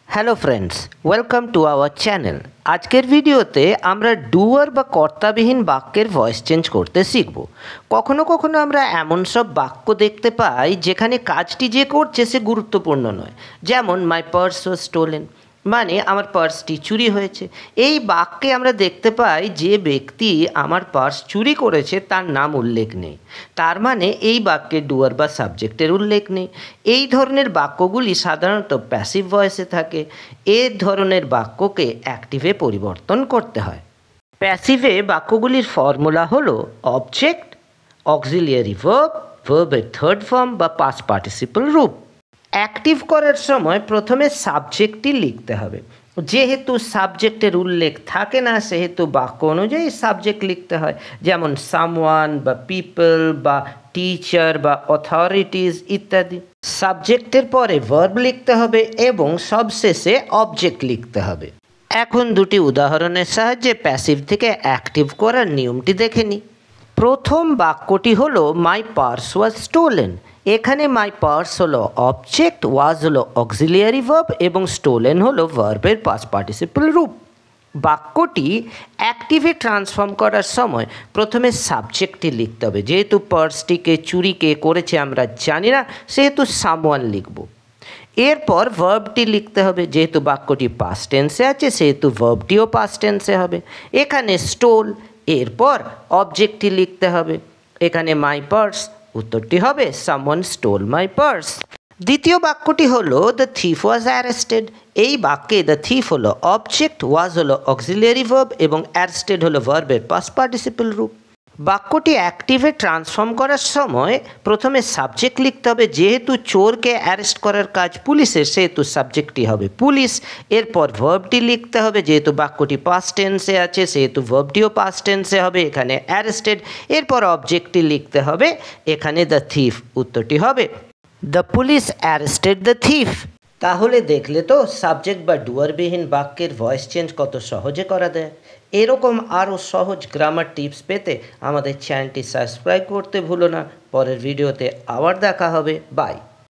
Hello friends, welcome to our channel. আজকের ভিডিওতে আমরা ডুয়ার বা কর্তাবিহীন বাক্যের ভয়েস চেঞ্জ করতে শিখব। কখনো কখনো আমরা এমন সব বাক্য দেখতে পাই যেখানে কাজটি যে করছে সে গুরুত্বপূর্ণ নয়। যেমন মাই পার্স ওয়াজ স্টোলেন, মানে আমার পার্সটি চুরি হয়েছে। এই বাক্যে আমরা দেখতে পাই যে ব্যক্তি আমার পার্স চুরি করেছে তার নাম উল্লেখ নেই, তার মানে এই বাক্যে ডুয়ার বা সাবজেক্টের উল্লেখ নেই। এই ধরনের বাক্যগুলি সাধারণত প্যাসিভ ভয়েসে থাকে। এ ধরনের বাক্যকে অ্যাক্টিভে পরিবর্তন করতে হয়। প্যাসিভে বাক্যগুলির ফর্মুলা হলো অবজেক্ট, অক্সিলিয়ারি ভার্ব, ভার্বের থার্ড ফর্ম বা পাস্ট পার্টিসিপল রূপ। অ্যাক্টিভ করার সময় প্রথমে সাবজেক্টটি লিখতে হবে। যেহেতু সাবজেক্টের উল্লেখ থাকে না সেহেতু বাক্য অনুযায়ী সাবজেক্ট লিখতে হয়, যেমন সামওয়ান বা পিপল বা টিচার বা অথরিটিস ইত্যাদি। সাবজেক্টের পরে ভার্ব লিখতে হবে এবং সবশেষে অবজেক্ট লিখতে হবে। এখন দুটি উদাহরণের সাহায্যে প্যাসিভ থেকে অ্যাক্টিভ করার নিয়মটি দেখে নিই। প্রথম বাক্যটি হলো মাই পার্স ওয়াজ স্টোলেন। এখানে মাই পার্স হলো অবজেক্ট, ওয়াজ হলো অক্সিলিয়ারি ভার্ব এবং স্টোলেন হলো ভার্বের পাস্ট পার্টিসিপল রূপ। বাক্যটি অ্যাক্টিভে ট্রান্সফর্ম করার সময় প্রথমে সাবজেক্টটি লিখতে হবে। যেহেতু পার্সটিকে চুরি কে করেছে আমরা জানি না সেহেতু সামওয়ান লিখব। এরপর ভার্বটি লিখতে হবে। যেহেতু বাক্যটি পাস্ট টেন্সে আছে সেহেতু ভার্বটিও পাস্ট টেন্সে হবে। এখানে স্টোল, এরপর অবজেক্টটি লিখতে হবে। এখানে মাই পার্স, উত্তরটি হবে সামওয়ান স্টোল মাই পার্স। দ্বিতীয় বাক্যটি হলো দ্য থিফ ওয়াজ অ্যারেস্টেড। এই বাক্যে দ্য থিফ হলো অবজেক্ট, ওয়াজ হলো অক্সিলিয়ারি ভার্ব এবং অ্যারেস্টেড হলো ভার্বের পাস্ট পার্টিসিপল রূপ। বাক্যটি অ্যাক্টিভে ট্রান্সফর্ম করার সময় প্রথমে সাবজেক্ট লিখতে হবে। যেহেতু চোরকে অ্যারেস্ট করার কাজ পুলিশের সেহেতু সাবজেক্টটি হবে পুলিশ। এরপর ভার্বটি লিখতে হবে। যেহেতু বাক্যটি পাস্ট টেন্সে আছে সেহেতু ভার্বটিও পাস্ট টেন্সে হবে, এখানে অ্যারেস্টেড। এরপর অবজেক্টটি লিখতে হবে, এখানে দ্য থিফ, উত্তরটি হবে the police arrested the thief. তাহলে দেখলে তো সাবজেক্ট বা ডুয়ারবিহীন বাক্যের ভয়েস চেঞ্জ কত সহজে করা যায়। এরকম আরও সহজ গ্রামার টিপস পেতে আমাদের চ্যানেলটি সাবস্ক্রাইব করতে ভুলো না। পরের ভিডিওতে আবার দেখা হবে। বাই।